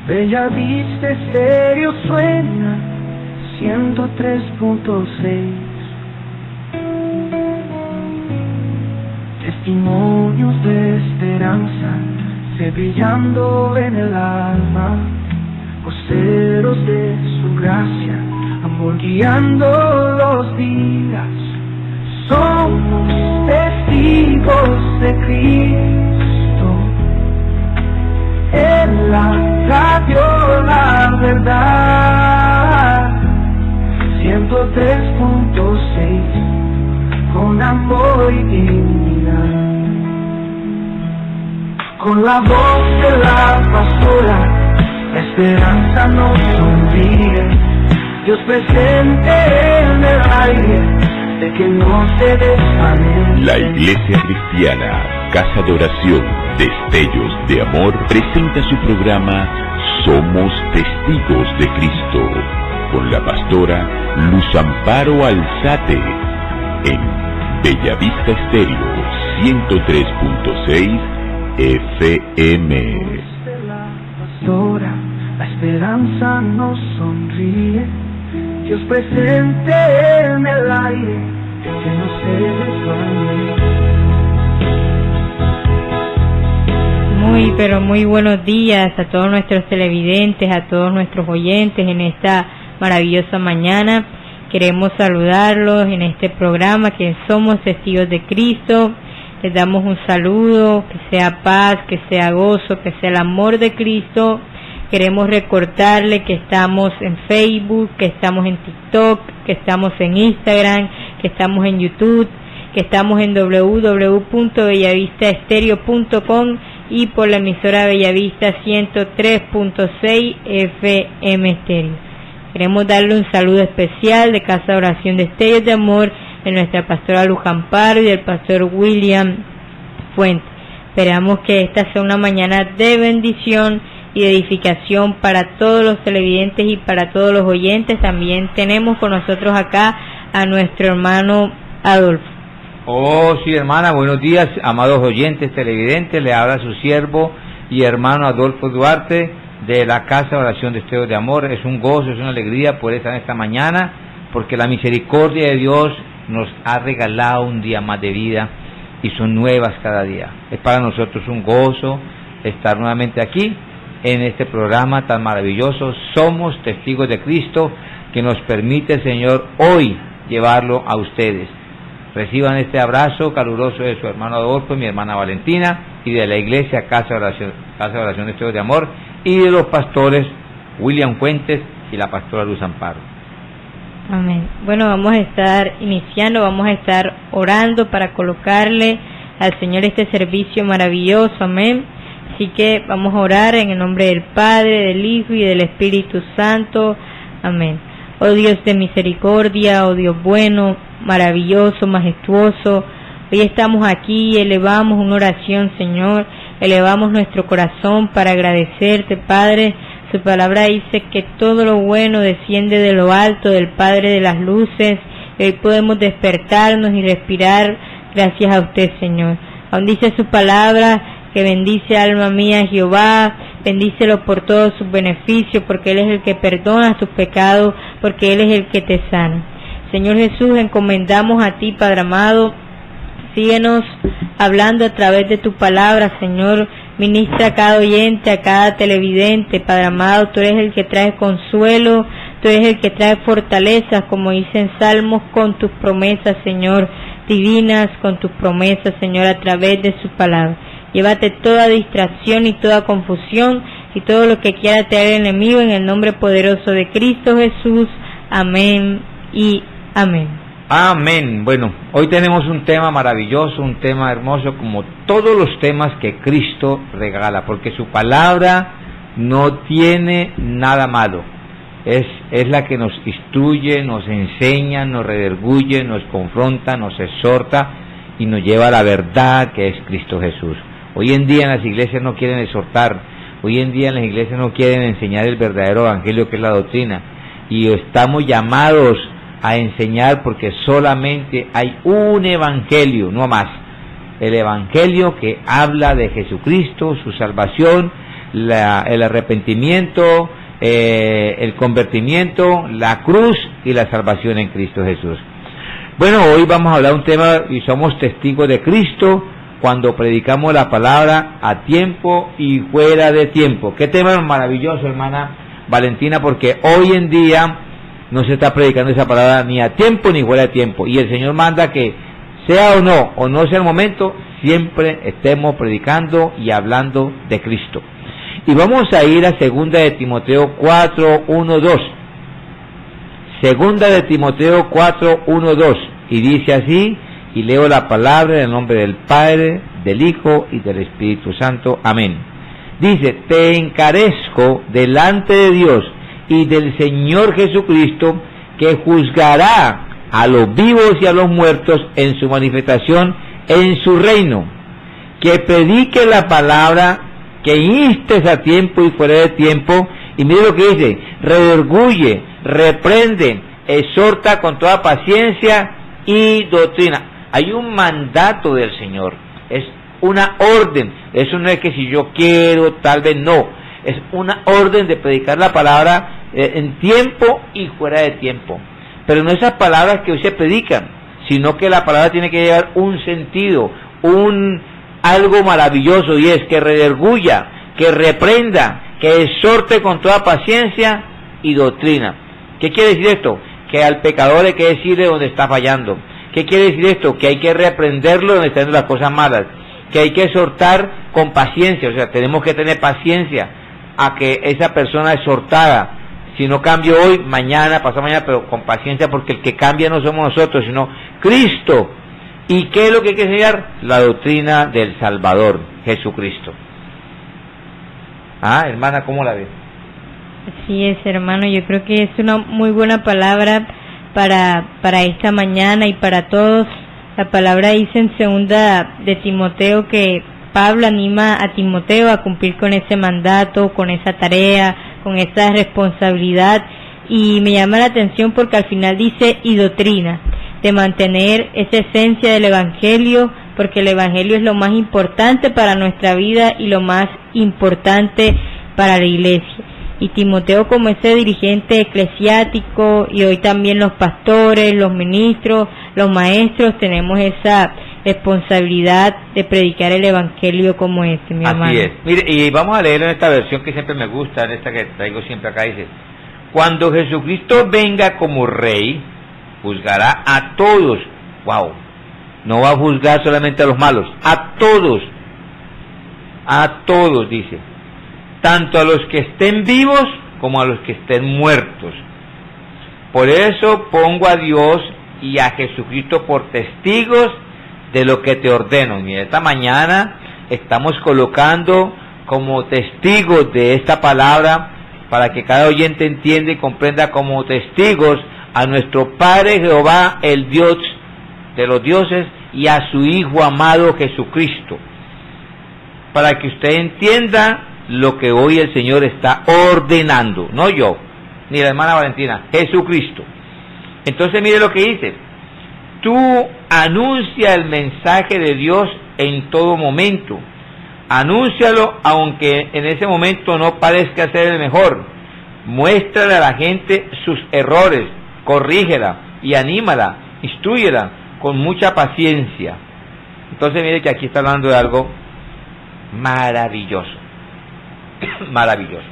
Bella Vista Estéreo suena 103.6. Testimonios de esperanza, fe brillando en el alma, voceros de su gracia, amor guiando los días. Somos testigos de Cristo, en la radio la verdad, 103.6, con amor y dignidad. Con la voz de la pastora, la esperanza nos sonríe, Dios presente en el aire, de que no se desvanece. La Iglesia Cristiana, Casa de Oración, Destellos de Amor, presenta su programa Somos Testigos de Cristo, con la pastora Luz Amparo Alzate, en Bellavista Estéreo 103.6 FM. La pastora, la esperanza nos sonríe, Dios presente en el aire, que no se desvanece. Muy, pero muy buenos días a todos nuestros televidentes, a todos nuestros oyentes en esta maravillosa mañana. Queremos saludarlos en este programa que somos Testigos de Cristo. Les damos un saludo, que sea paz, que sea gozo, que sea el amor de Cristo. Queremos recordarle que estamos en Facebook, que estamos en TikTok, que estamos en Instagram, que estamos en YouTube, que estamos en www.bellavistaestereo.com y por la emisora Bellavista 103.6 FM Estéreo. Queremos darle un saludo especial de Casa de Oración de Destellos de Amor, de nuestra pastora Luz Amparo y del pastor William Fuentes. Esperamos que esta sea una mañana de bendición y de edificación para todos los televidentes y para todos los oyentes. También tenemos con nosotros acá a nuestro hermano Adolfo. Oh, sí, hermana, buenos días, amados oyentes televidentes. Le habla su siervo y hermano Adolfo Duarte de la Casa de Oración de Destellos de Amor. Es un gozo, es una alegría poder estar esta mañana, porque la misericordia de Dios nos ha regalado un día más de vida y son nuevas cada día. Es para nosotros un gozo estar nuevamente aquí en este programa tan maravilloso. Somos Testigos de Cristo, que nos permite el Señor hoy llevarlo a ustedes. Reciban este abrazo caluroso de su hermano Adolfo y mi hermana Valentina, y de la iglesia Casa de Oración de Destellos de Amor, y de los pastores William Fuentes y la pastora Luz Amparo. Amén. Bueno, vamos a estar iniciando, vamos a estar orando para colocarle al Señor este servicio maravilloso. Amén. Así que vamos a orar en el nombre del Padre, del Hijo y del Espíritu Santo. Amén. Oh Dios de misericordia, oh Dios bueno, maravilloso, majestuoso, hoy estamos aquí y elevamos una oración, Señor, elevamos nuestro corazón para agradecerte, Padre. Su palabra dice que todo lo bueno desciende de lo alto, del Padre de las luces, y hoy podemos despertarnos y respirar gracias a usted, Señor. Aún dice su palabra que bendice alma mía Jehová, bendícelo por todos sus beneficios, porque Él es el que perdona tus pecados, porque Él es el que te sana. Señor Jesús, encomendamos a ti, Padre amado, síguenos hablando a través de tu palabra, Señor. Ministra a cada oyente, a cada televidente, Padre amado. Tú eres el que trae consuelo, tú eres el que trae fortaleza, como dicen Salmos, con tus promesas, Señor, divinas, con tus promesas, Señor, a través de su palabra. Llévate toda distracción y toda confusión y todo lo que quiera traer el enemigo, en el nombre poderoso de Cristo Jesús. Amén y amén. Amén. Bueno, hoy tenemos un tema maravilloso, un tema hermoso, como todos los temas que Cristo regala, porque su palabra no tiene nada malo. Es la que nos instruye, nos enseña, nos redarguye, nos confronta, nos exhorta y nos lleva a la verdad, que es Cristo Jesús. Hoy en día en las iglesias no quieren exhortar, hoy en día en las iglesias no quieren enseñar el verdadero evangelio, que es la doctrina, y estamos llamados a enseñar, porque solamente hay un evangelio, no más, el evangelio que habla de Jesucristo, su salvación, el arrepentimiento, el convertimiento, la cruz y la salvación en Cristo Jesús. Bueno, hoy vamos a hablar de un tema y somos testigos de Cristo cuando predicamos la palabra a tiempo y fuera de tiempo. Qué tema maravilloso, hermana Valentina, porque hoy en día no se está predicando esa palabra ni a tiempo ni fuera de tiempo, y el Señor manda que sea o no sea el momento, siempre estemos predicando y hablando de Cristo. Y vamos a ir a 2 de Timoteo 4, 1, 2. 2 de Timoteo 4, 1, 2. Y dice así, y leo la palabra en el nombre del Padre, del Hijo y del Espíritu Santo. Amén. Dice, te encarezco delante de Dios y del Señor Jesucristo, que juzgará a los vivos y a los muertos en su manifestación en su reino, que predique la palabra, que instes a tiempo y fuera de tiempo, y mire lo que dice, redarguye, reprende, exhorta con toda paciencia y doctrina. Hay un mandato del Señor, es una orden, eso no es que si yo quiero, tal vez no, es una orden de predicar la palabra en tiempo y fuera de tiempo. Pero no esas palabras que hoy se predican, sino que la palabra tiene que llevar un sentido, algo maravilloso, y es que redarguya, que reprenda, que exhorte con toda paciencia y doctrina. ¿Qué quiere decir esto? Que al pecador hay que decirle donde está fallando. ¿Qué quiere decir esto? Que hay que reprenderlo donde están las cosas malas, que hay que exhortar con paciencia, o sea, tenemos que tener paciencia a que esa persona exhortada, si no cambio hoy, mañana, pasado mañana, pero con paciencia, porque el que cambia no somos nosotros, sino Cristo. ¿Y qué es lo que hay que enseñar? La doctrina del Salvador, Jesucristo. Hermana, ¿cómo la ves? Así es, hermano, yo creo que es una muy buena palabra para esta mañana y para todos. La palabra dice en 2 de Timoteo que Pablo anima a Timoteo a cumplir con ese mandato, con esa tarea, con esa responsabilidad, y me llama la atención porque al final dice y doctrina, de mantener esa esencia del Evangelio, porque el Evangelio es lo más importante para nuestra vida y lo más importante para la iglesia. Y Timoteo, como ese dirigente eclesiástico, y hoy también los pastores, los ministros, los maestros, tenemos esa responsabilidad de predicar el Evangelio como mi hermano. Así es. Mire, y vamos a leerlo en esta versión que siempre me gusta, en esta que traigo siempre acá, dice, cuando Jesucristo venga como Rey, juzgará a todos. Wow, no va a juzgar solamente a los malos, a todos, dice, tanto a los que estén vivos como a los que estén muertos. Por eso pongo a Dios y a Jesucristo por testigos de lo que te ordeno. Mira, esta mañana estamos colocando como testigos de esta palabra, para que cada oyente entienda y comprenda como testigos a nuestro Padre Jehová, el Dios de los dioses, y a su Hijo amado Jesucristo, para que usted entienda lo que hoy el Señor está ordenando, no yo, ni la hermana Valentina, Jesucristo. Entonces mire lo que dice, tú anuncia el mensaje de Dios en todo momento, anúncialo aunque en ese momento no parezca ser el mejor, muéstrale a la gente sus errores, corrígela y anímala, instrúyela con mucha paciencia. Entonces mire que aquí está hablando de algo maravilloso, maravilloso.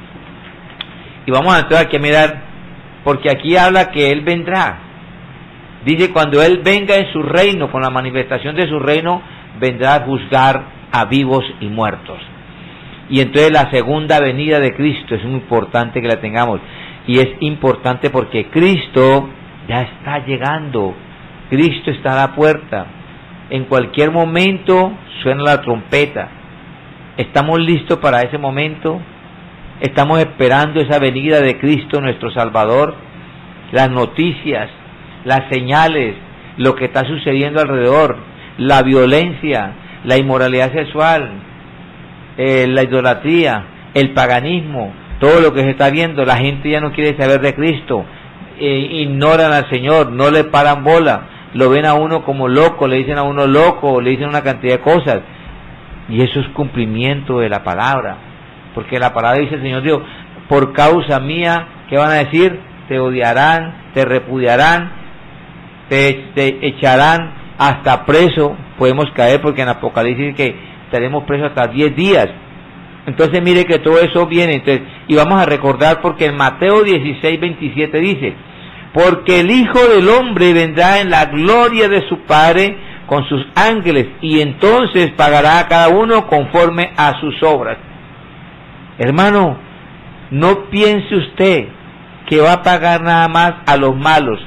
Y vamos a entrar aquí a mirar, porque aquí habla que Él vendrá. Dice, cuando Él venga en su reino, con la manifestación de su reino, vendrá a juzgar a vivos y muertos. Y entonces la segunda venida de Cristo es muy importante que la tengamos. Y es importante porque Cristo ya está llegando. Cristo está a la puerta. En cualquier momento suena la trompeta. ¿Estamos listos para ese momento? ¿Estamos esperando esa venida de Cristo, nuestro Salvador? Las noticias, las señales, lo que está sucediendo alrededor, la violencia, la inmoralidad sexual, la idolatría, el paganismo, todo lo que se está viendo. La gente ya no quiere saber de Cristo, ignoran al Señor, no le paran bola, lo ven a uno como loco, le dicen a uno loco, le dicen una cantidad de cosas, y eso es cumplimiento de la palabra. porque la palabra dice el Señor Dios, por causa mía, ¿qué van a decir? Te odiarán, te repudiarán, te echarán hasta preso, podemos caer porque en Apocalipsis que estaremos presos hasta 10 días. Entonces mire que todo eso viene, entonces, y vamos a recordar porque en Mateo 16:27 dice, porque el Hijo del Hombre vendrá en la gloria de su Padre con sus ángeles, y entonces pagará a cada uno conforme a sus obras. Hermano, no piense usted que va a pagar nada más a los malos.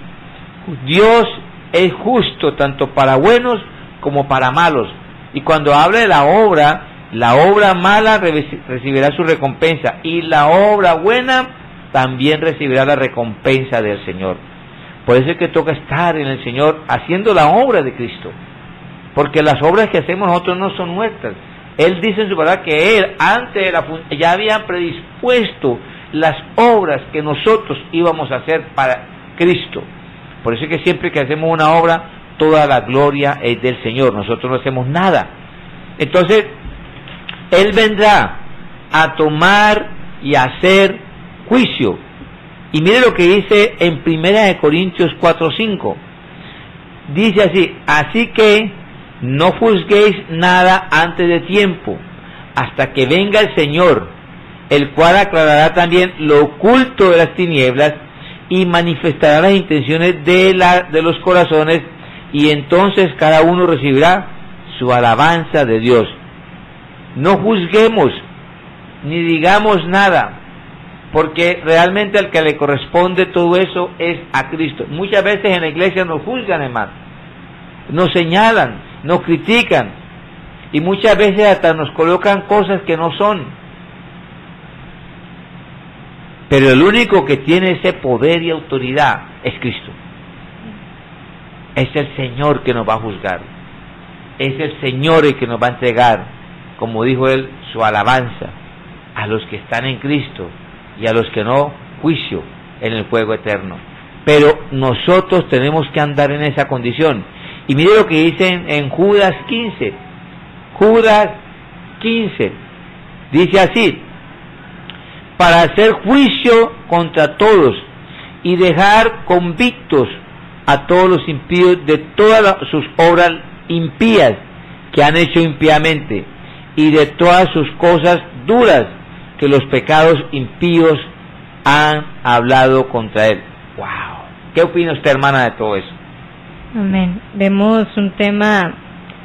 Dios es justo tanto para buenos como para malos, y cuando habla de la obra mala recibirá su recompensa, y la obra buena también recibirá la recompensa del Señor. Por eso es que toca estar en el Señor haciendo la obra de Cristo, porque las obras que hacemos nosotros no son nuestras. Él dice en su palabra que Él antes de ya había predispuesto las obras que nosotros íbamos a hacer para Cristo. Por eso es que siempre que hacemos una obra, toda la gloria es del Señor, nosotros no hacemos nada. Entonces, Él vendrá a tomar y a hacer juicio. Y mire lo que dice en 1 Corintios 4:5. Dice así, así que no juzguéis nada antes de tiempo, hasta que venga el Señor, el cual aclarará también lo oculto de las tinieblas y manifestará las intenciones de los corazones, y entonces cada uno recibirá su alabanza de Dios. No juzguemos ni digamos nada, porque realmente al que le corresponde todo eso es a Cristo. Muchas veces en la iglesia nos juzgan, hermano, nos señalan, nos critican, y muchas veces hasta nos colocan cosas que no son. Pero el único que tiene ese poder y autoridad es Cristo. Es el Señor que nos va a juzgar. Es el Señor el que nos va a entregar, como dijo Él, su alabanza a los que están en Cristo, y a los que no, juicio en el fuego eterno. Pero nosotros tenemos que andar en esa condición. Y mire lo que dicen en Judas 15. Judas 15 dice así: para hacer juicio contra todos y dejar convictos a todos los impíos de todas sus obras impías que han hecho impíamente, y de todas sus cosas duras que los pecados impíos han hablado contra él. ¡Wow! ¿Qué opina usted, hermana, de todo eso? Amén. Vemos un tema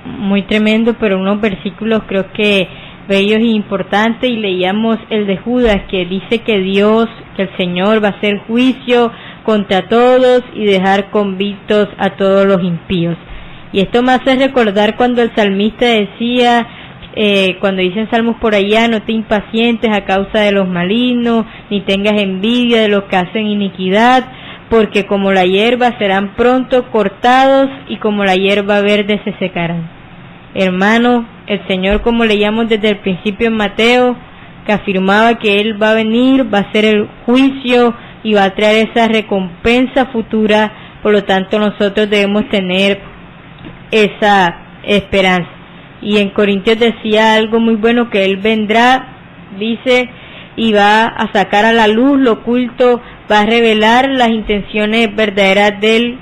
muy tremendo, pero unos versículos creo que bellos e importantes, y leíamos el de Judas, que dice que Dios, que el Señor va a hacer juicio contra todos y dejar convictos a todos los impíos. Y esto me hace recordar cuando el salmista decía, cuando dicen salmos por allá, no te impacientes a causa de los malignos, ni tengas envidia de los que hacen iniquidad, porque como la hierba serán pronto cortados, y como la hierba verde se secarán. Hermano, el Señor, como leíamos desde el principio en Mateo, que afirmaba que Él va a venir, va a hacer el juicio y va a traer esa recompensa futura. Por lo tanto, nosotros debemos tener esa esperanza. Y en Corintios decía algo muy bueno, que Él vendrá, dice, y va a sacar a la luz lo oculto, va a revelar las intenciones verdaderas del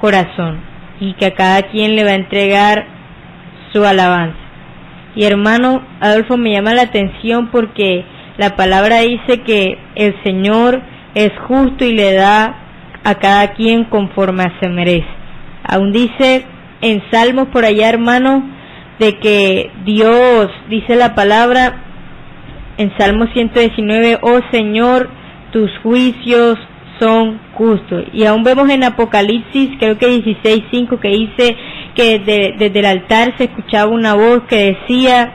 corazón, y que a cada quien le va a entregar su alabanza. Y hermano Adolfo, me llama la atención porque la palabra dice que el Señor es justo y le da a cada quien conforme se merece. Aún dice en Salmos por allá, hermano, de que Dios, dice la palabra en Salmo 119, oh Señor, tus juicios son justos. Y aún vemos en Apocalipsis, creo que 16:5, que dice que desde el altar se escuchaba una voz que decía,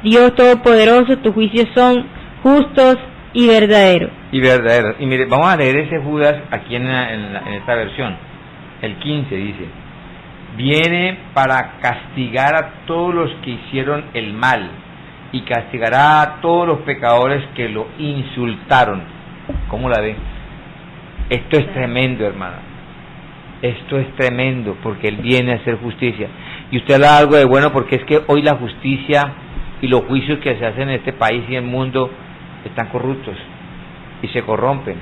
Dios Todopoderoso, tus juicios son justos y verdaderos. Y verdaderos. Y mire, vamos a leer ese Judas aquí en esta versión. El 15 dice: viene para castigar a todos los que hicieron el mal, y castigará a todos los pecadores que lo insultaron. ¿Cómo la ve? Esto es tremendo, hermana. Esto es tremendo, porque Él viene a hacer justicia. Y usted habla algo de bueno, porque es que hoy la justicia y los juicios que se hacen en este país y en el mundo están corruptos y se corrompen.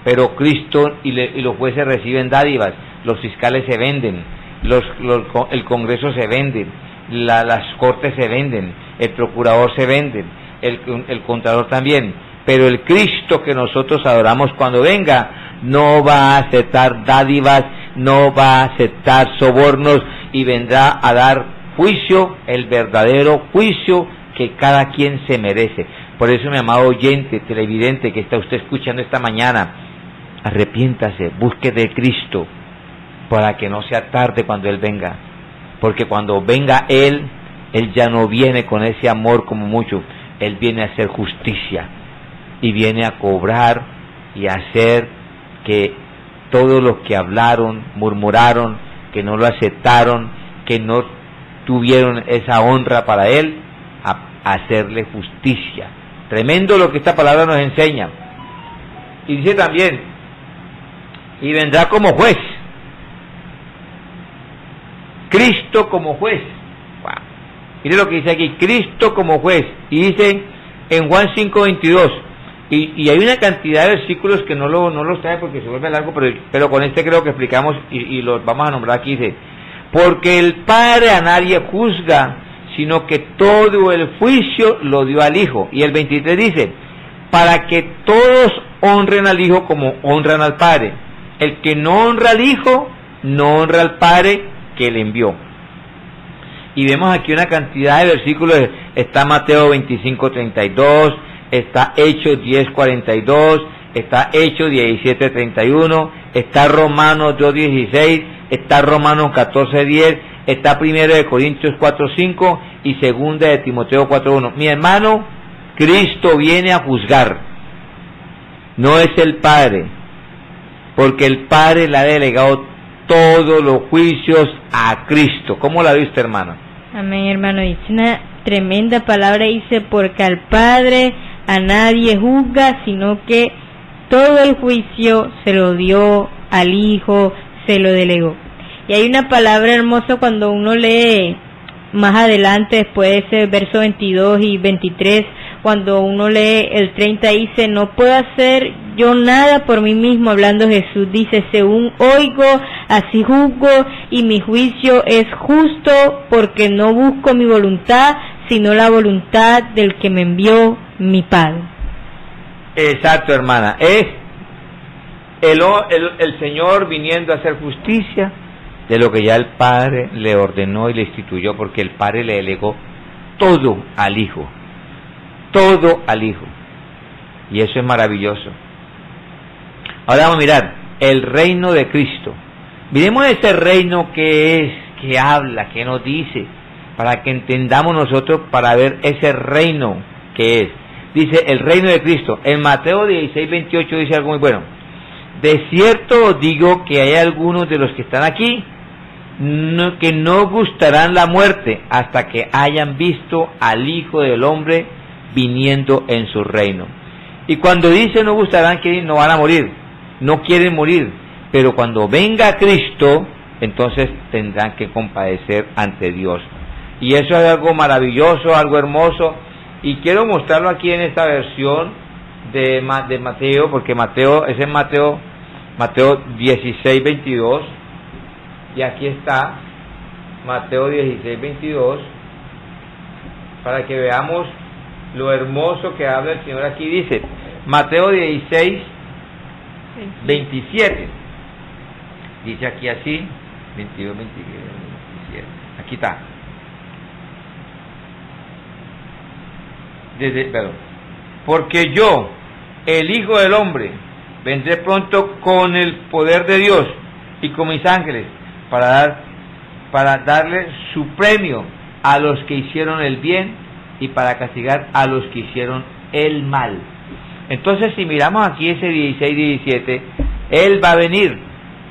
Pero Cristo y los jueces reciben dádivas, los fiscales se venden, el Congreso se vende, las cortes se venden, el procurador se vende, el contador también. Pero el Cristo que nosotros adoramos cuando venga no va a aceptar dádivas, no va a aceptar sobornos y vendrá a dar juicio, el verdadero juicio que cada quien se merece. Por eso, mi amado oyente, televidente que está usted escuchando esta mañana, arrepiéntase, busque de Cristo para que no sea tarde cuando Él venga, porque cuando venga Él ya no viene con ese amor como mucho, Él viene a hacer justicia y viene a cobrar y a hacer que todos los que hablaron, murmuraron, que no lo aceptaron, que no tuvieron esa honra para Él, a hacerle justicia. Tremendo lo que esta palabra nos enseña. Y dice también, y vendrá como juez. Cristo como juez. Wow. Mire lo que dice aquí, Cristo como juez. Y dice en Juan 5:22, y hay una cantidad de versículos que no los trae porque se vuelve largo, pero con este creo que explicamos y los vamos a nombrar aquí. Dice, porque el Padre a nadie juzga, sino que todo el juicio lo dio al Hijo. Y el 23 dice, para que todos honren al Hijo como honran al Padre. El que no honra al Hijo, no honra al Padre que le envió. Y vemos aquí una cantidad de versículos. Está Mateo 25:32, está Hechos 10:42, está Hechos 17:31, está Romanos 2:16, está Romanos 14:10, está 1 de Corintios 4:5 y 2 de Timoteo 4:1. Mi hermano, Cristo viene a juzgar, no es el Padre, porque el Padre le ha delegado todos los juicios a Cristo. ¿Cómo la viste, hermano? Amén, hermano. Dice una tremenda palabra, dice, porque al Padre a nadie juzga, sino que todo el juicio se lo dio al Hijo, se lo delegó. Y hay una palabra hermosa cuando uno lee más adelante, después de ese verso 22 y 23, cuando uno lee el 30, dice, no puedo hacer yo nada por mí mismo, hablando Jesús, dice, según oigo, así juzgo, y mi juicio es justo, porque no busco mi voluntad, sino la voluntad del que me envió, mi Padre. Exacto, hermana, es el Señor viniendo a hacer justicia de lo que ya el Padre le ordenó y le instituyó, porque el Padre le delegó todo al Hijo, todo al Hijo, y eso es maravilloso. Ahora vamos a mirar el reino de Cristo. Miremos ese reino que es, que habla, que nos dice, para que entendamos nosotros, para ver ese reino que es. Dice el reino de Cristo. En Mateo 16:28 dice algo muy bueno. De cierto os digo que hay algunos de los que están aquí que no gustarán la muerte hasta que hayan visto al Hijo del Hombre viniendo en su reino. Y cuando dice no gustarán, que no van a morir, no quieren morir, pero cuando venga Cristo, entonces tendrán que compadecer ante Dios. Y eso es algo maravilloso, algo hermoso, y quiero mostrarlo aquí en esta versión de Mateo, porque Mateo es en Mateo 16:22, y aquí está Mateo 16:22, para que veamos lo hermoso que habla el Señor aquí. Dice Mateo 16:27, dice aquí así, 22, 27, aquí está. Porque yo, el Hijo del Hombre, vendré pronto con el poder de Dios y con mis ángeles para darle su premio a los que hicieron el bien y para castigar a los que hicieron el mal. Entonces, si miramos aquí ese 16-17, Él va a venir,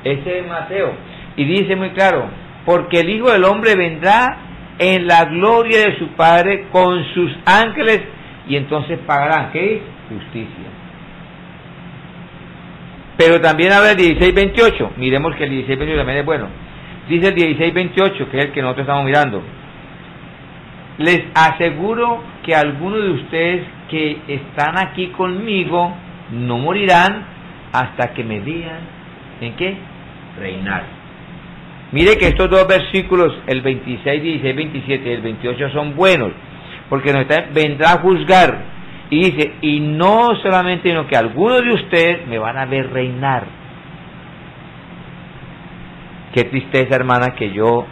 ese es Mateo, y dice muy claro, porque el Hijo del Hombre vendrá en la gloria de su Padre con sus ángeles, y entonces pagarán, ¿qué es? Justicia. Pero también habla el 16:28, miremos que el 16:28 también es bueno. Dice el 16:28, que es el que nosotros estamos mirando. Les aseguro que algunos de ustedes que están aquí conmigo no morirán hasta que me digan, ¿en qué? Reinar. Mire que estos dos versículos, el 26, 16, 27 y el 28 son buenos, porque vendrá a juzgar, y dice, y no solamente, sino que algunos de ustedes me van a ver reinar. Qué tristeza, hermana, que yo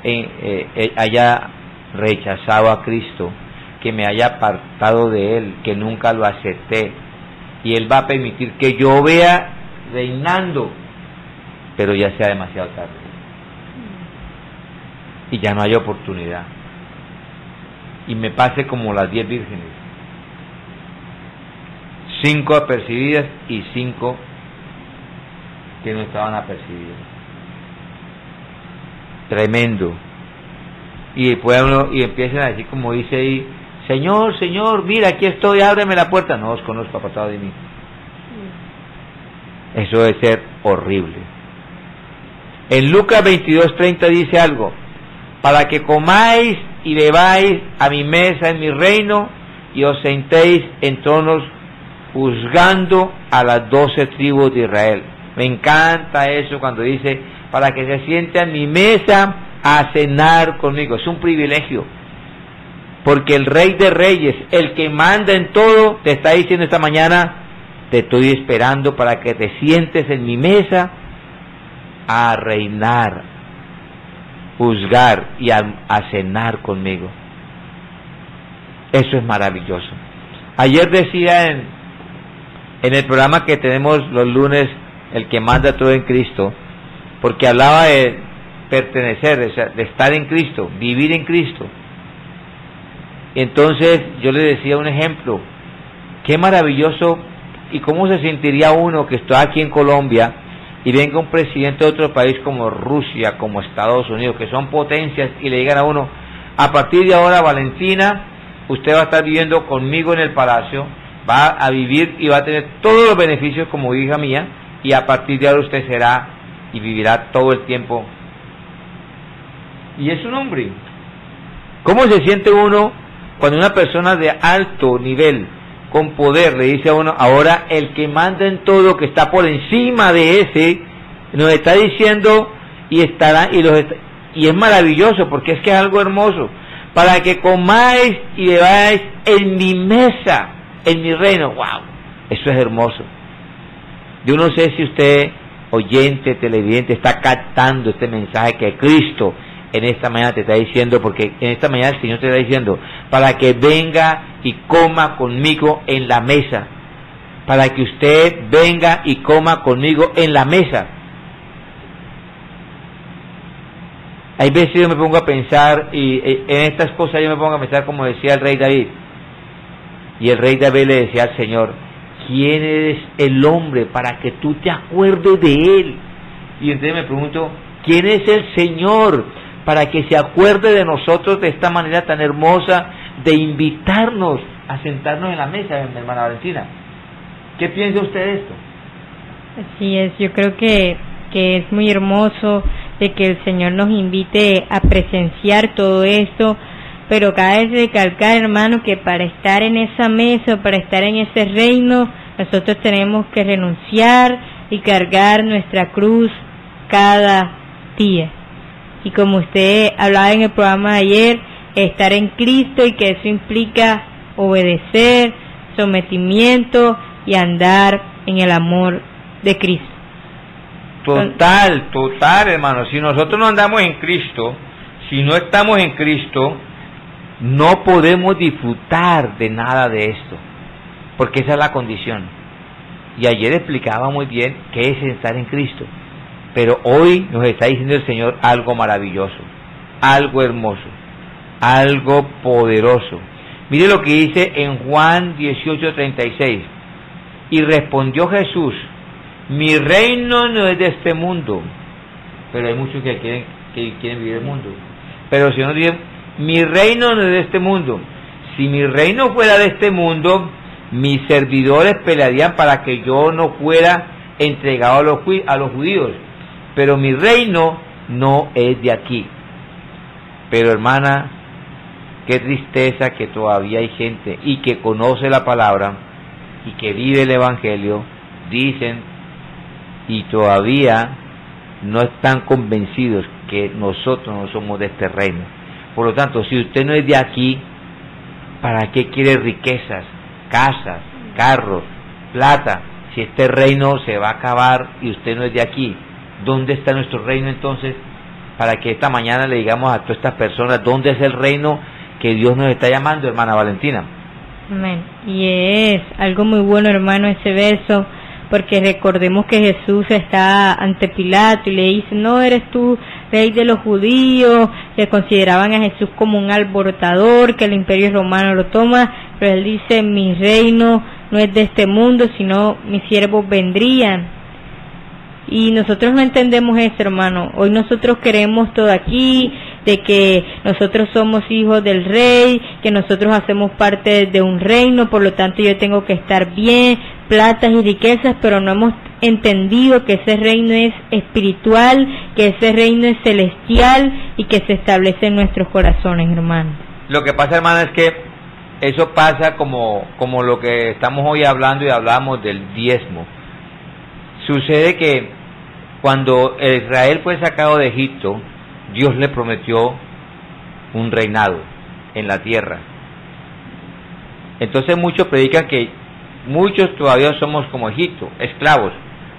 haya rechazado a Cristo, que me haya apartado de Él, que nunca lo acepté, y Él va a permitir que yo vea reinando, pero ya sea demasiado tarde, y ya no hay oportunidad, y me pase como las 10 vírgenes, 5 apercibidas y 5 que no estaban apercibidas. Tremendo. Y después y empiezan a decir, como dice ahí, Señor, Señor, mira, aquí estoy, ábreme la puerta. No os conozco, apartado de mí. Eso debe ser horrible. En Lucas 22:30 dice algo, para que comáis y bebáis a mi mesa en mi reino, y os sentéis en tronos juzgando a las 12 tribus de Israel. Me encanta eso cuando dice, para que se siente a mi mesa a cenar conmigo. Es un privilegio, porque el Rey de Reyes, el que manda en todo, te está diciendo esta mañana, te estoy esperando para que te sientes en mi mesa a reinar, juzgar y a cenar conmigo. Eso es maravilloso. Ayer decía en el programa que tenemos los lunes, el que manda todo en Cristo, porque hablaba de pertenecer, de estar en Cristo, vivir en Cristo. Entonces yo le decía un ejemplo, qué maravilloso, y cómo se sentiría uno que está aquí en Colombia y venga un presidente de otro país como Rusia, como Estados Unidos, que son potencias, y le digan a uno, a partir de ahora, Valentina, usted va a estar viviendo conmigo en el palacio, va a vivir y va a tener todos los beneficios como hija mía, y a partir de ahora usted será y vivirá todo el tiempo. Y es un hombre. ¿Cómo se siente uno cuando una persona de alto nivel, con poder, le dice a uno, ahora el que manda en todo, que está por encima de ese, nos está diciendo, y estará, y es maravilloso, porque es que es algo hermoso, para que comáis y bebáis en mi mesa, en mi reino? ¡Wow! Eso es hermoso. Yo no sé si usted, oyente, televidente, está captando este mensaje que Cristo en esta mañana te está diciendo, porque en esta mañana el Señor te está diciendo, para que venga y coma conmigo en la mesa, para que usted venga y coma conmigo en la mesa. Hay veces yo me pongo a pensar, y en estas cosas yo me pongo a pensar como decía el rey David, y el rey David le decía al Señor, ¿quién es el hombre para que tú te acuerdes de él? Y entonces me pregunto, ¿quién es el Señor para que se acuerde de nosotros de esta manera tan hermosa de invitarnos a sentarnos en la mesa, mi hermana Valentina? ¿Qué piensa usted de esto? Así es, yo creo que es muy hermoso de que el Señor nos invite a presenciar todo esto, pero cabe recalcar, hermano, que para estar en esa mesa, para estar en ese reino, nosotros tenemos que renunciar y cargar nuestra cruz cada día. Y como usted hablaba en el programa de ayer, estar en Cristo, y que eso implica obedecer, sometimiento y andar en el amor de Cristo. Total, hermano. Si nosotros no andamos en Cristo, si no estamos en Cristo, no podemos disfrutar de nada de esto, porque esa es la condición. Y ayer explicaba muy bien qué es estar en Cristo, pero hoy nos está diciendo el Señor algo maravilloso, algo hermoso, algo poderoso. Mire lo que dice en Juan 18:36. Y respondió Jesús, mi reino no es de este mundo. Pero hay muchos que quieren vivir el mundo. Pero el Señor dice, mi reino no es de este mundo. Si mi reino fuera de este mundo, mis servidores pelearían para que yo no fuera entregado a los judíos. Pero mi reino no es de aquí. Pero hermana, qué tristeza que todavía hay gente y que conoce la palabra y que vive el evangelio, dicen, y todavía no están convencidos que nosotros no somos de este reino. Por lo tanto, si usted no es de aquí, ¿para qué quiere riquezas, casas, carros, plata? Si este reino se va a acabar y usted no es de aquí, ¿dónde está nuestro reino entonces? Para que esta mañana le digamos a todas estas personas, ¿dónde es el reino que Dios nos está llamando, hermana Valentina? Amén. Y es algo muy bueno, hermano, ese verso, porque recordemos que Jesús está ante Pilato y le dice, no eres tú rey de los judíos, que consideraban a Jesús como un alborotador, que el imperio romano lo toma, pero él dice, mi reino no es de este mundo, sino mis siervos vendrían. Y nosotros no entendemos eso, hermano. Hoy nosotros queremos todo aquí, de que nosotros somos hijos del rey, que nosotros hacemos parte de un reino, por lo tanto yo tengo que estar bien, platas y riquezas, pero no hemos entendido que ese reino es espiritual, que ese reino es celestial y que se establece en nuestros corazones, hermano. Lo que pasa, hermana, es que eso pasa como lo que estamos hoy hablando y hablamos del diezmo. Sucede que cuando Israel fue sacado de Egipto, Dios le prometió un reinado en la tierra. Entonces muchos predican que muchos todavía somos como Egipto, esclavos,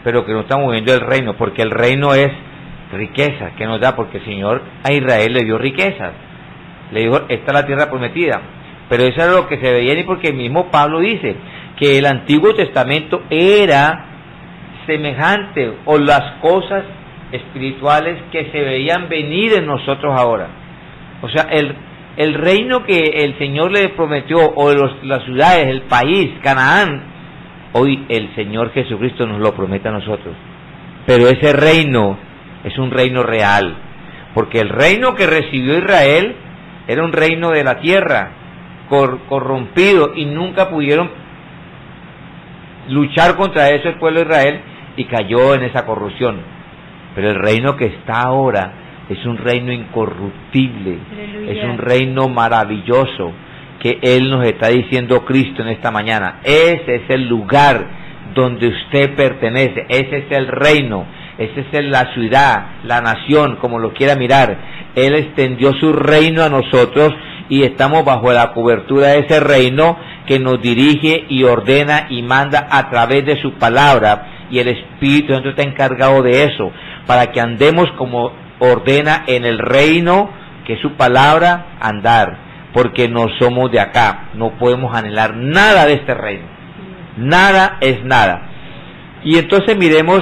pero que no estamos viendo el reino, porque el reino es riqueza que nos da, porque el Señor a Israel le dio riquezas, le dijo, esta es la tierra prometida, pero eso era lo que se veía, y porque el mismo Pablo dice que el Antiguo Testamento era semejante, o las cosas espirituales que se veían venir en nosotros ahora. O sea, el reino que el Señor le prometió, o las ciudades, el país, Canaán, hoy el Señor Jesucristo nos lo promete a nosotros. Pero ese reino es un reino real, porque el reino que recibió Israel era un reino de la tierra, corrompido, y nunca pudieron luchar contra eso el pueblo de Israel, y cayó en esa corrupción. Pero el reino que está ahora es un reino incorruptible, aleluya, es un reino maravilloso que Él nos está diciendo Cristo en esta mañana. Ese es el lugar donde usted pertenece, ese es el reino, esa es la ciudad, la nación, como lo quiera mirar. Él extendió su reino a nosotros y estamos bajo la cobertura de ese reino que nos dirige y ordena y manda a través de su palabra, y el Espíritu Santo está encargado de eso, para que andemos como ordena en el reino, que es su palabra, andar, porque no somos de acá, no podemos anhelar nada de este reino, nada es nada. Y entonces miremos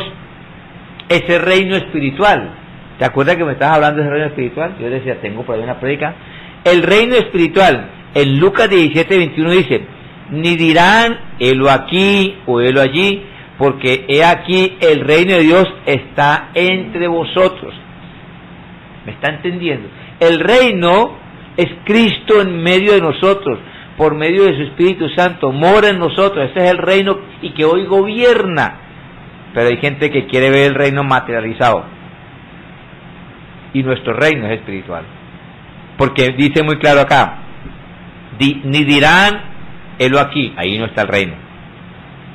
ese reino espiritual. ¿Te acuerdas que me estabas hablando de ese reino espiritual? Yo decía, tengo por ahí una prédica. El reino espiritual, en Lucas 17:21 dice, ni dirán, helo aquí o helo allí, porque he aquí el reino de Dios está entre vosotros. ¿Me está entendiendo? El reino es Cristo en medio de nosotros, por medio de su Espíritu Santo, mora en nosotros. Ese es el reino y que hoy gobierna. Pero hay gente que quiere ver el reino materializado, y nuestro reino es espiritual, porque dice muy claro acá, ni dirán, helo aquí, ahí no está el reino,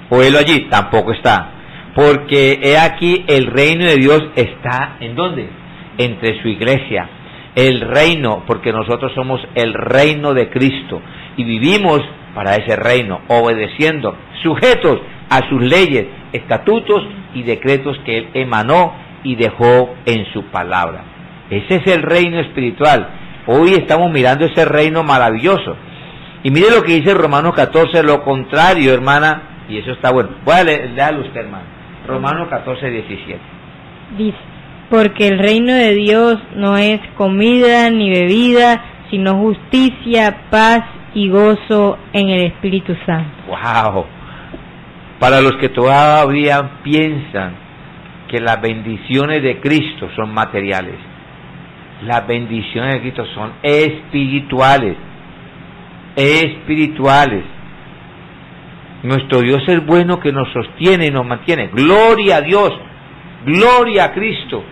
o helo allí, tampoco está, porque he aquí el reino de Dios está, ¿en dónde? Entre su iglesia. El reino, porque nosotros somos el reino de Cristo, y vivimos para ese reino, obedeciendo, sujetos a sus leyes, estatutos y decretos que Él emanó y dejó en su palabra. Ese es el reino espiritual. Hoy estamos mirando ese reino maravilloso. Y mire lo que dice Romanos 14, lo contrario, hermana, y eso está bueno. Voy a leerlo usted, hermano. Romanos 14, 17. Dice, porque el reino de Dios no es comida ni bebida, sino justicia, paz y gozo en el Espíritu Santo. ¡Wow! Para los que todavía piensan que las bendiciones de Cristo son materiales, las bendiciones de Cristo son espirituales. Espirituales. Nuestro Dios es bueno, que nos sostiene y nos mantiene. Gloria a Dios, gloria a Cristo,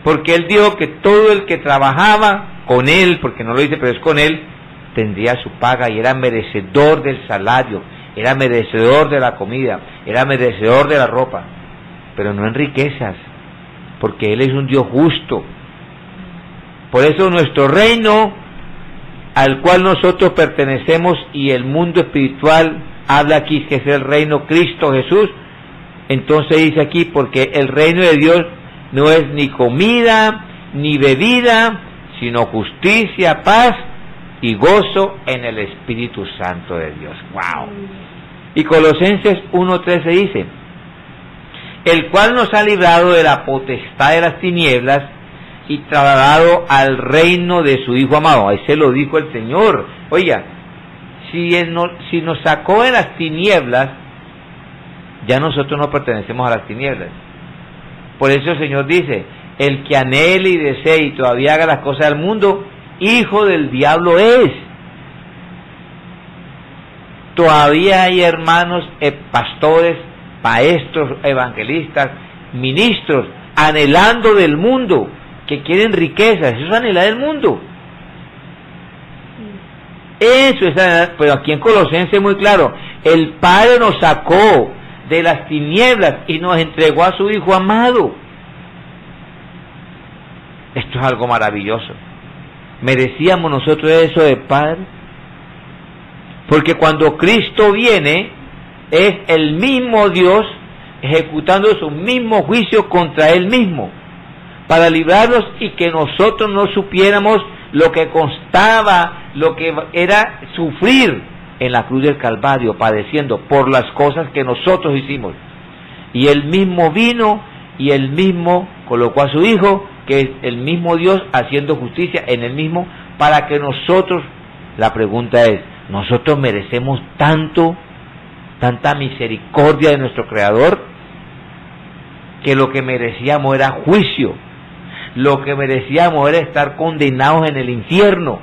porque Él dijo que todo el que trabajaba con Él, porque no lo dice, pero es con Él, tendría su paga y era merecedor del salario, era merecedor de la comida, era merecedor de la ropa, pero no en riquezas, porque Él es un Dios justo. Por eso nuestro reino, al cual nosotros pertenecemos, y el mundo espiritual, habla aquí que es el reino Cristo Jesús. Entonces dice aquí, porque el reino de Dios no es ni comida ni bebida, sino justicia, paz y gozo en el Espíritu Santo de Dios. ¡Wow! Y Colosenses 1:13 dice, el cual nos ha librado de la potestad de las tinieblas y trasladado al reino de su Hijo amado. Ahí se lo dijo el Señor. Oiga, si nos sacó de las tinieblas, ya nosotros no pertenecemos a las tinieblas. Por eso el Señor dice, el que anhele y desee y todavía haga las cosas del mundo, hijo del diablo es. Todavía hay hermanos, pastores, maestros, evangelistas, ministros, anhelando del mundo, que quieren riquezas. Eso es anhelar el mundo. Eso es anhelar. Pero aquí en Colosenses es muy claro, el Padre nos sacó de las tinieblas y nos entregó a su Hijo amado. Esto es algo maravilloso. ¿Merecíamos nosotros eso del Padre? Porque cuando Cristo viene, es el mismo Dios ejecutando su mismo juicio contra Él mismo, para librarnos y que nosotros no supiéramos lo que constaba, lo que era sufrir en la cruz del Calvario, padeciendo por las cosas que nosotros hicimos. Y Él mismo vino y Él mismo colocó a su Hijo, que es el mismo Dios haciendo justicia en el mismo, para que nosotros, la pregunta es, ¿nosotros merecemos tanta misericordia de nuestro Creador? Que lo que merecíamos era juicio, lo que merecíamos era estar condenados en el infierno,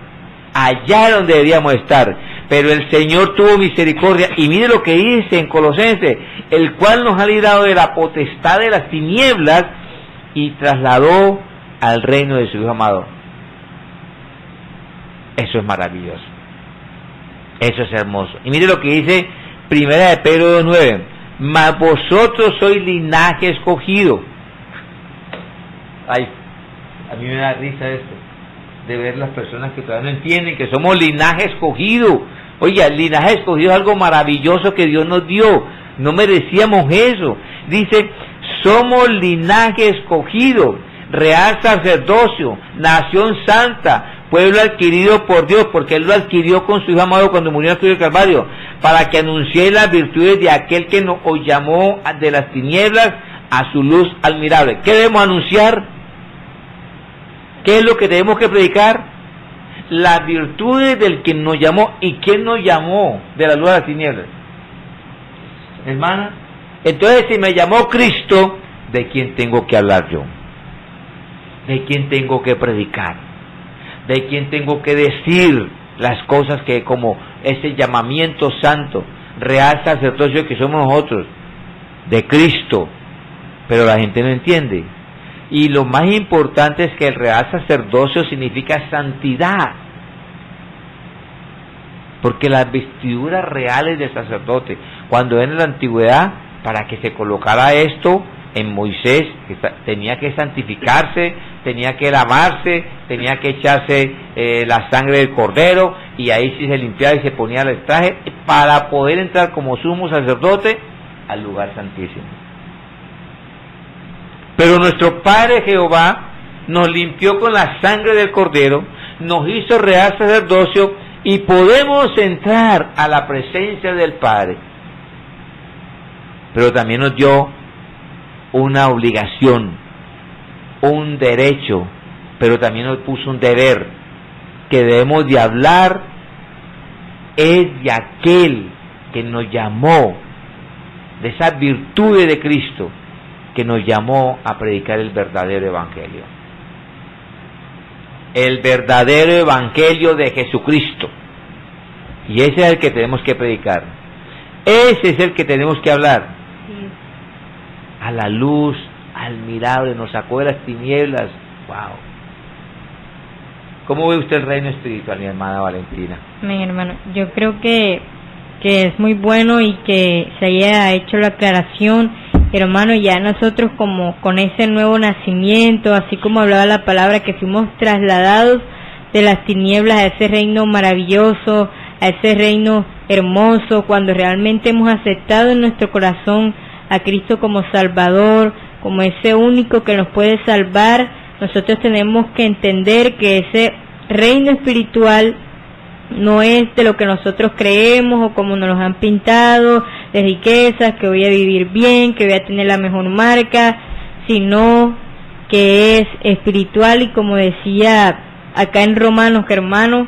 allá donde debíamos estar, pero el Señor tuvo misericordia, y mire lo que dice en Colosenses, el cual nos ha librado de la potestad de las tinieblas y trasladó al reino de su Hijo amado. Eso es maravilloso, eso es hermoso. Y mire lo que dice Primera de Pedro 2:9, mas vosotros sois linaje escogido. Ay, a mí me da risa esto, de ver las personas que todavía no entienden que somos linaje escogido. Oiga, el linaje escogido es algo maravilloso que Dios nos dio, no merecíamos eso. Dice, somos linaje escogido, real sacerdocio, nación santa, pueblo adquirido por Dios, porque Él lo adquirió con su Hijo amado cuando murió en la cruz del Calvario, para que anunciéis las virtudes de aquel que nos llamó de las tinieblas a su luz admirable. ¿Qué debemos anunciar? ¿Qué es lo que tenemos que predicar? Las virtudes del que nos llamó. ¿Y quién nos llamó de la luz a las tinieblas? Hermana, entonces si me llamó Cristo, ¿de quién tengo que hablar yo? ¿De quién tengo que predicar? ¿De quién tengo que decir las cosas que, como ese llamamiento santo, real sacerdocio que somos nosotros? De Cristo. Pero la gente no entiende. Y lo más importante es que el real sacerdocio significa santidad. Porque las vestiduras reales del sacerdote, cuando en la antigüedad, para que se colocara esto en Moisés, tenía que santificarse, tenía que lavarse, tenía que echarse la sangre del cordero, y ahí sí se limpiaba y se ponía el traje para poder entrar como sumo sacerdote al lugar santísimo. Pero nuestro Padre Jehová nos limpió con la sangre del cordero, nos hizo real sacerdocio y podemos entrar a la presencia del Padre. Pero también nos dio una obligación, un derecho, pero también nos puso un deber, que debemos de hablar es de aquel que nos llamó, de esas virtudes de Cristo, que nos llamó a predicar el verdadero evangelio. El verdadero evangelio de Jesucristo. Y ese es el que tenemos que predicar. Ese es el que tenemos que hablar. A la luz admirable, nos sacó de las tinieblas. Wow. ¿Cómo ve usted el reino espiritual, mi hermana Valentina? Mi hermano, yo creo que es muy bueno y que se haya hecho la aclaración, hermano, ya nosotros como con ese nuevo nacimiento, así como hablaba la palabra, que fuimos trasladados de las tinieblas a ese reino maravilloso, a ese reino hermoso, cuando realmente hemos aceptado en nuestro corazón a Cristo como Salvador, como ese único que nos puede salvar. Nosotros tenemos que entender que ese reino espiritual no es de lo que nosotros creemos o como nos lo han pintado, de riquezas, que voy a vivir bien, que voy a tener la mejor marca, sino que es espiritual, y como decía acá en Romanos, que hermano,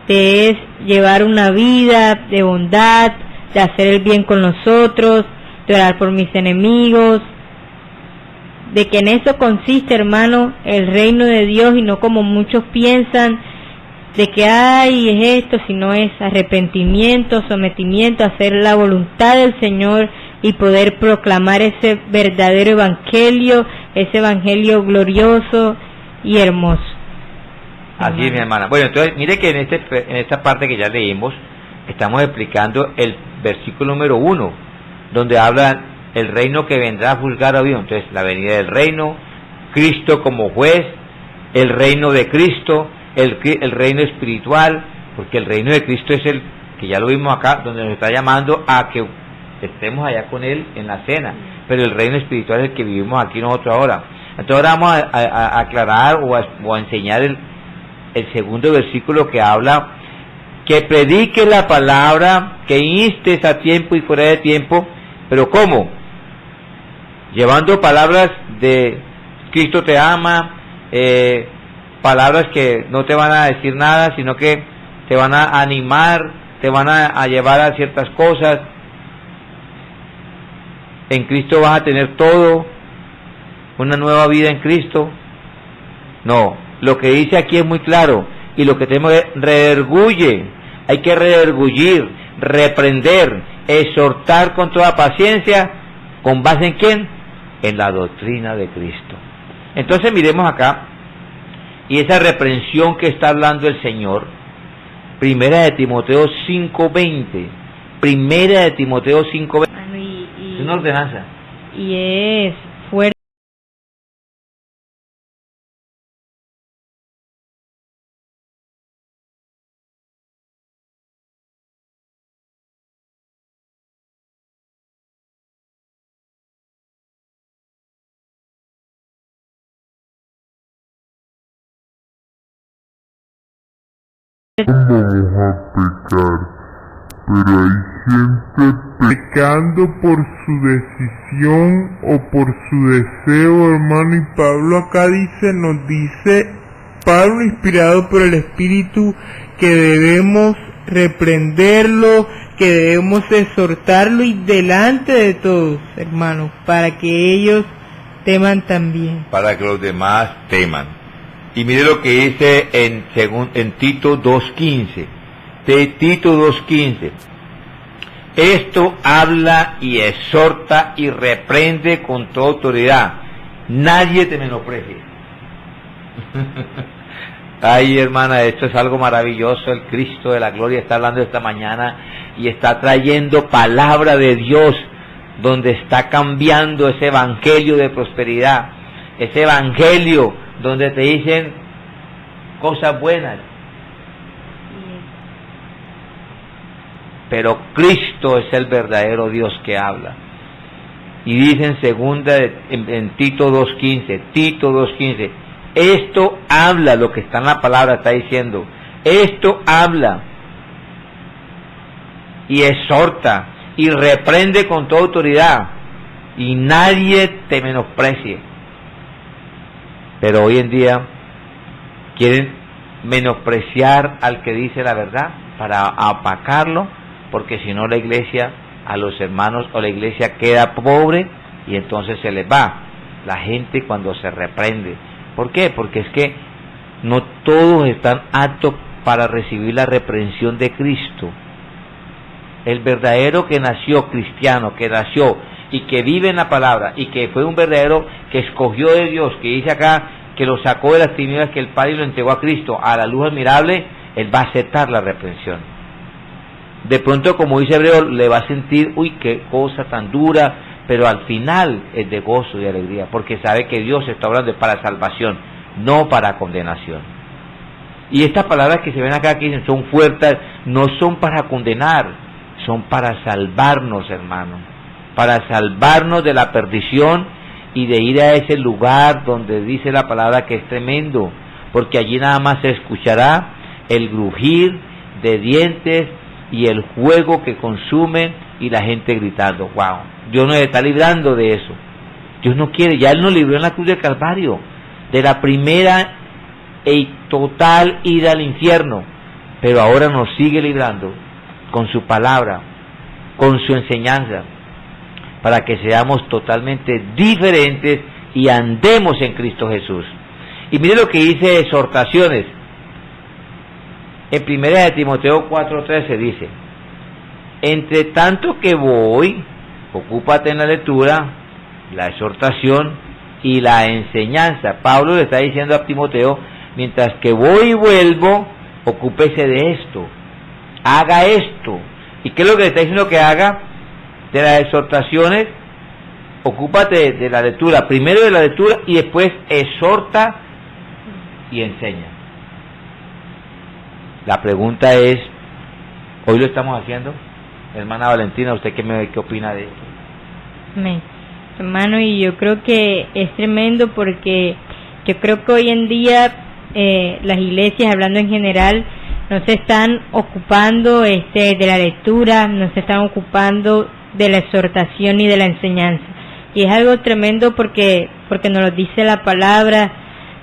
es llevar una vida de bondad, de hacer el bien con nosotros, de orar por mis enemigos, de que en eso consiste, hermano, el reino de Dios, y no como muchos piensan, de que ay, es esto, sino es arrepentimiento, sometimiento, hacer la voluntad del Señor y poder proclamar ese verdadero evangelio, ese evangelio glorioso y hermoso. Así es, mi hermana. Bueno, entonces, mire que en esta parte que ya leímos, estamos explicando el versículo número 1, donde habla el reino que vendrá a juzgar a Dios. Entonces, la venida del reino, Cristo como juez, el reino de Cristo, el reino espiritual, porque el reino de Cristo es el que ya lo vimos acá, donde nos está llamando a que estemos allá con Él en la cena, pero el reino espiritual es el que vivimos aquí nosotros ahora. Entonces ahora vamos a aclarar o a enseñar el segundo versículo, que habla que prediques la palabra, que instes a tiempo y fuera de tiempo. Pero ¿cómo? Llevando palabras de Cristo te ama, palabras que no te van a decir nada, sino que te van a animar, te van a llevar a ciertas cosas. En Cristo vas a tener todo, una nueva vida en Cristo. No, lo que dice aquí es muy claro, y lo que tenemos es redarguye, hay que redargullir, reprender, exhortar con toda paciencia, ¿con base en quién? En la doctrina de Cristo. Entonces miremos acá, y esa reprensión que está hablando el Señor, Primera de Timoteo 5:20, Primera de Timoteo 5:20, es una ordenanza. Y es fuerte. Vamos a pecar, pero hay gente pecando por su decisión o por su deseo, hermano, y Pablo acá nos dice, Pablo inspirado por el Espíritu, que debemos reprenderlo, que debemos exhortarlo, y delante de todos, hermanos, para que ellos teman también. Para que los demás teman. Y mire lo que dice en Tito 2:15. De Tito 2:15. Esto habla y exhorta y reprende con toda autoridad. Nadie te menosprecie. Ay, hermana, esto es algo maravilloso. El Cristo de la gloria está hablando esta mañana y está trayendo palabra de Dios, donde está cambiando ese evangelio de prosperidad, ese evangelio donde te dicen cosas buenas, pero Cristo es el verdadero Dios que habla. Y dice en Tito 2:15, esto habla, lo que está en la palabra está diciendo, esto habla y exhorta y reprende con toda autoridad, y nadie te menosprecie. Pero hoy en día quieren menospreciar al que dice la verdad para opacarlo, porque si no la iglesia, a los hermanos o la iglesia queda pobre, y entonces se les va la gente cuando se reprende. ¿Por qué? Porque es que no todos están aptos para recibir la reprensión de Cristo. El verdadero que nació cristiano, que nació y que vive en la palabra, y que fue un verdadero que escogió de Dios, que dice acá que lo sacó de las tinieblas, que el Padre lo entregó a Cristo, a la luz admirable, él va a aceptar la reprensión. De pronto, como dice Hebreo, le va a sentir, uy, qué cosa tan dura, pero al final es de gozo y alegría, porque sabe que Dios está hablando para salvación, no para condenación. Y estas palabras que se ven acá, que dicen son fuertes, no son para condenar, son para salvarnos, hermano, para salvarnos de la perdición y de ir a ese lugar donde dice la palabra que es tremendo, porque allí nada más se escuchará el crujir de dientes y el fuego que consume y la gente gritando. Wow, Dios nos está librando de eso. Dios no quiere, ya Él nos libró en la cruz del Calvario de la primera y total ida al infierno, pero ahora nos sigue librando con su palabra, con su enseñanza, para que seamos totalmente diferentes y andemos en Cristo Jesús. Y mire lo que dice exhortaciones. En 1 de Timoteo 4:13 dice: entre tanto que voy, ocúpate en la lectura, la exhortación y la enseñanza. Pablo le está diciendo a Timoteo, mientras que voy y vuelvo, ocúpese de esto, haga esto. ¿Y qué es lo que le está diciendo que haga? De las exhortaciones, ocúpate de la lectura, primero de la lectura y después exhorta y enseña. La pregunta es, ¿hoy lo estamos haciendo? Hermana Valentina, ¿usted qué opina de esto? Amén. Hermano, y yo creo que es tremendo, porque yo creo que hoy en día las iglesias, hablando en general, no se están ocupando de la lectura, no se están ocupando de la exhortación y de la enseñanza. Y es algo tremendo porque nos lo dice la palabra,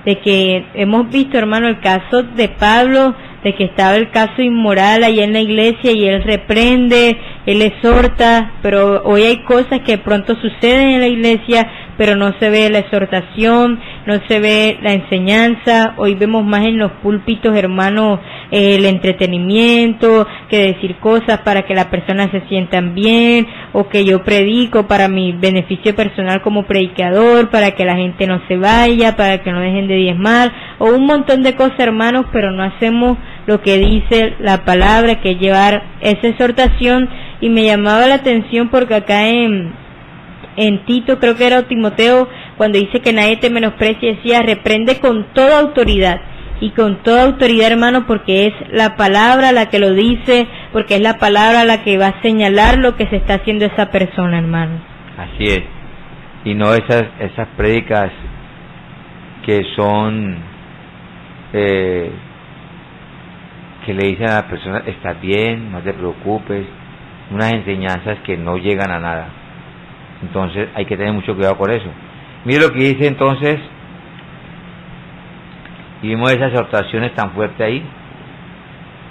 de que hemos visto, hermano, el caso de Pablo, de que estaba el caso inmoral allá en la iglesia y él reprende, él exhorta, pero hoy hay cosas que pronto suceden en la iglesia, pero no se ve la exhortación, no se ve la enseñanza. Hoy vemos más en los púlpitos, hermanos, el entretenimiento, que decir cosas para que las personas se sientan bien, o que yo predico para mi beneficio personal como predicador, para que la gente no se vaya, para que no dejen de diezmar, o un montón de cosas, hermanos, pero no hacemos lo que dice la palabra, que es llevar esa exhortación. Y me llamaba la atención porque acá en Tito, creo que era Timoteo, cuando dice que nadie te menosprecie, decía, reprende con toda autoridad. Y con toda autoridad, hermano, porque es la palabra la que lo dice, porque es la palabra la que va a señalar lo que se está haciendo esa persona, hermano. Así es. Y no esas prédicas que son que le dicen a la persona, estás bien, no te preocupes, unas enseñanzas que no llegan a nada. Entonces hay que tener mucho cuidado con eso. Mire lo que dice entonces, y vimos esas exhortaciones tan fuertes ahí,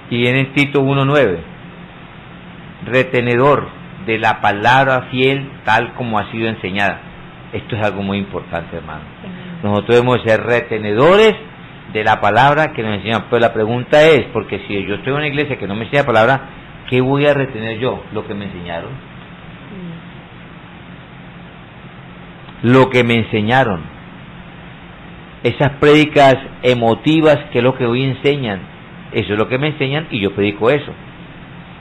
y viene en Tito 1:9, retenedor de la palabra fiel tal como ha sido enseñada. Esto es algo muy importante, hermano. Nosotros debemos ser retenedores de la palabra que nos enseñan. Pero la pregunta es, porque si yo estoy en una iglesia que no me enseña la palabra, ¿qué voy a retener yo? Lo que me enseñaron. Lo que me enseñaron. Esas prédicas emotivas, que es lo que hoy enseñan, eso es lo que me enseñan y yo predico eso.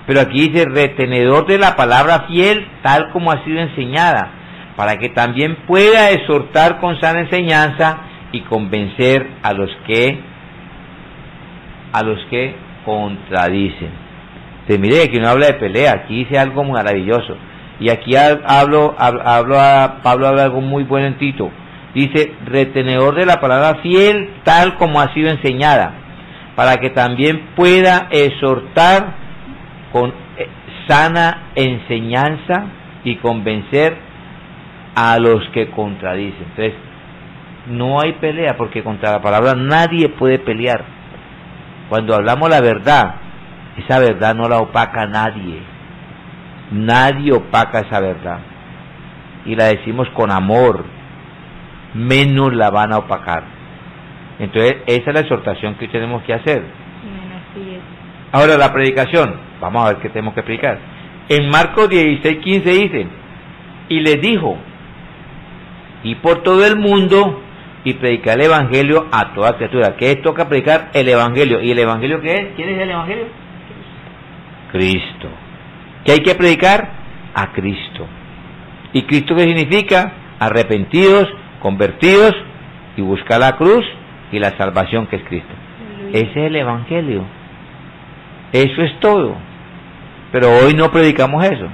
Pero aquí dice retenedor de la palabra fiel tal como ha sido enseñada, para que también pueda exhortar con sana enseñanza y convencer a los que contradicen. Entonces mire, aquí no habla de pelea, aquí dice algo maravilloso. Y aquí Pablo habla algo muy bueno en Tito. Dice, retenedor de la palabra fiel tal como ha sido enseñada, para que también pueda exhortar con sana enseñanza y convencer a los que contradicen. Entonces, no hay pelea, porque contra la palabra nadie puede pelear. Cuando hablamos la verdad, esa verdad no la opaca nadie. Nadie opaca esa verdad. Y la decimos con amor, menos la van a opacar. Entonces, esa es la exhortación que tenemos que hacer. Así es. Ahora, la predicación. Vamos a ver qué tenemos que predicar. En Marcos 16:15 dice, y les dijo, y por todo el mundo y predicar el evangelio a toda criatura. ¿Qué toca predicar? El evangelio. ¿Y el evangelio qué es? ¿Quién es el evangelio? Cristo. ¿Qué hay que predicar? A Cristo. ¿Y Cristo qué significa? Arrepentidos, convertidos y buscar la cruz y la salvación que es Cristo. Ese es el evangelio. Eso es todo. Pero hoy no predicamos eso.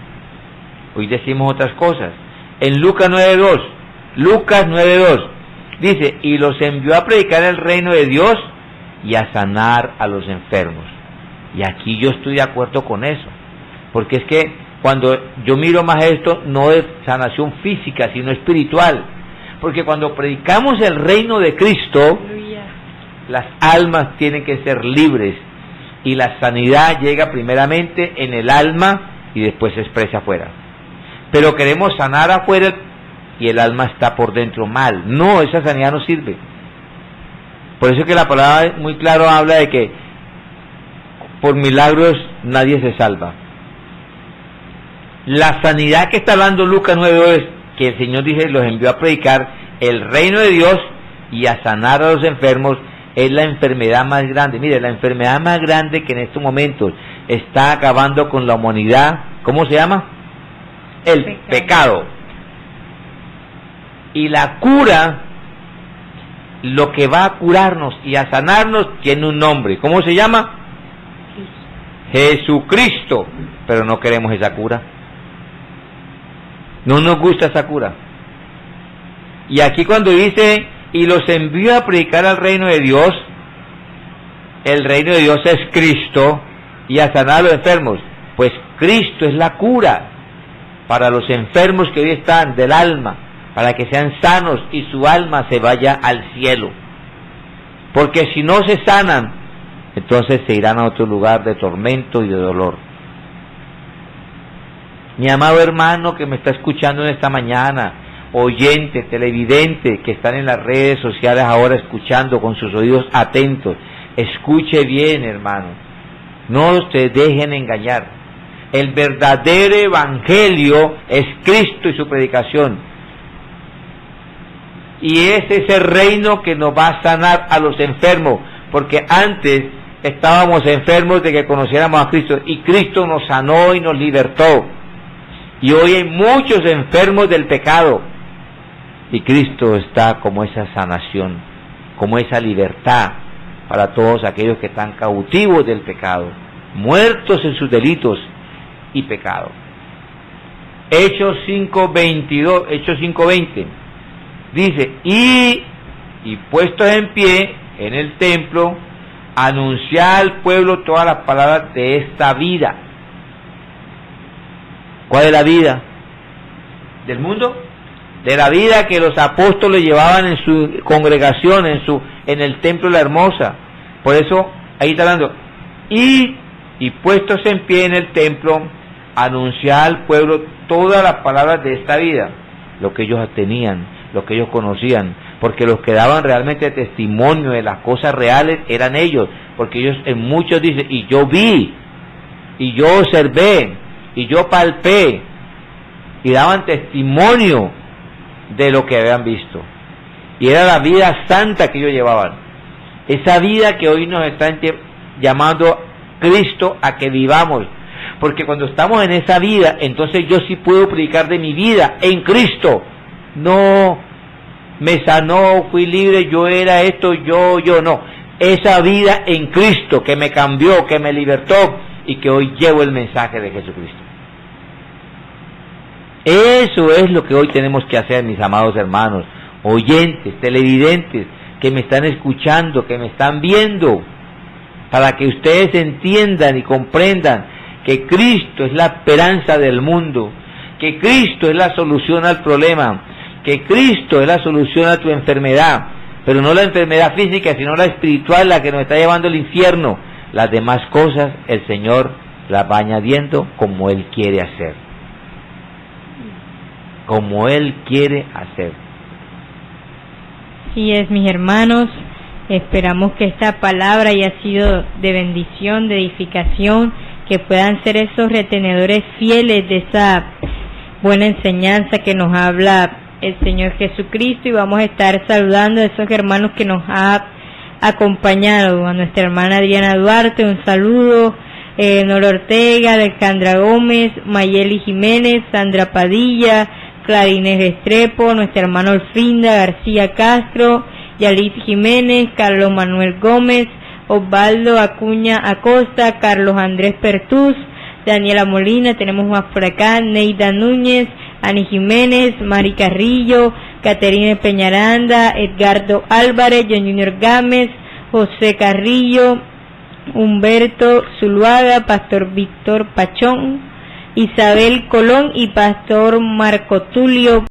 Hoy decimos otras cosas. En Lucas 9:2 dice, y los envió a predicar el reino de Dios y a sanar a los enfermos. Y aquí yo estoy de acuerdo con eso, porque es que cuando yo miro más esto, no es sanación física, sino espiritual, porque cuando predicamos el reino de Cristo, las almas tienen que ser libres, y la sanidad llega primeramente en el alma y después se expresa afuera. Pero queremos sanar afuera y el alma está por dentro mal. No, esa sanidad no sirve. Por eso que la palabra muy claro habla de que por milagros nadie se salva. La sanidad que está hablando Lucas 9:2 es que el Señor dice, los envió a predicar el reino de Dios y a sanar a los enfermos. Es la enfermedad más grande. Mire, la enfermedad más grande que en estos momentos está acabando con la humanidad, ¿cómo se llama? El pecado. Y la cura, lo que va a curarnos y a sanarnos, tiene un nombre. ¿Cómo se llama? Jesucristo. Pero no queremos esa cura. No nos gusta esa cura. Y aquí cuando dice, y los envió a predicar al reino de Dios, el reino de Dios es Cristo, y a sanar a los enfermos. Pues Cristo es la cura para los enfermos que hoy están del alma, para que sean sanos y su alma se vaya al cielo. Porque si no se sanan, entonces se irán a otro lugar de tormento y de dolor. Mi amado hermano que me está escuchando en esta mañana, oyente, televidente, que están en las redes sociales ahora escuchando con sus oídos atentos, escuche bien, hermano, no se dejen engañar. El verdadero evangelio es Cristo y su predicación, y es ese reino que nos va a sanar a los enfermos, porque antes estábamos enfermos de que conociéramos a Cristo, y Cristo nos sanó y nos libertó, y hoy hay muchos enfermos del pecado, y Cristo está como esa sanación, como esa libertad para todos aquellos que están cautivos del pecado, muertos en sus delitos y pecado. Hechos 5:20 dice, y puestos en pie en el templo, anunciar al pueblo todas las palabras de esta vida. ¿Cuál es la vida? ¿Del mundo? De la vida que los apóstoles llevaban en su congregación, en el templo de la Hermosa. Por eso ahí está hablando, y puestos en pie en el templo, anunciar al pueblo todas las palabras de esta vida, lo que ellos tenían, lo que ellos conocían, porque los que daban realmente testimonio de las cosas reales eran ellos, porque ellos en muchos dicen, y yo vi, y yo observé, y yo palpé, y daban testimonio de lo que habían visto, y era la vida santa que ellos llevaban, esa vida que hoy nos están llamando Cristo a que vivamos, porque cuando estamos en esa vida, entonces yo sí puedo predicar de mi vida en Cristo. No, me sanó, fui libre, yo era esto, yo no, esa vida en Cristo que me cambió, que me libertó y que hoy llevo el mensaje de Jesucristo. Eso es lo que hoy tenemos que hacer, mis amados hermanos, oyentes, televidentes, que me están escuchando, que me están viendo, para que ustedes entiendan y comprendan que Cristo es la esperanza del mundo, que Cristo es la solución al problema, que Cristo es la solución a tu enfermedad, pero no la enfermedad física, sino la espiritual, la que nos está llevando al infierno. Las demás cosas el Señor las va añadiendo como Él quiere hacer. Como Él quiere hacer. Así es, mis hermanos, esperamos que esta palabra haya sido de bendición, de edificación, que puedan ser esos retenedores fieles de esa buena enseñanza que nos habla el Señor Jesucristo, y vamos a estar saludando a esos hermanos que nos ha acompañado. A nuestra hermana Adriana Duarte, un saludo, Nora Ortega, Alejandra Gómez, Mayeli Jiménez, Sandra Padilla, Clarines Restrepo, nuestra hermana Olfinda García Castro, Yalit Jiménez, Carlos Manuel Gómez, Osvaldo Acuña Acosta, Carlos Andrés Pertús, Daniela Molina, tenemos más por acá, Neida Núñez, Ani Jiménez, Mari Carrillo, Caterina Peñaranda, Edgardo Álvarez, John Junior Gámez, José Carrillo, Humberto Zuluaga, Pastor Víctor Pachón, Isabel Colón y Pastor Marco Tulio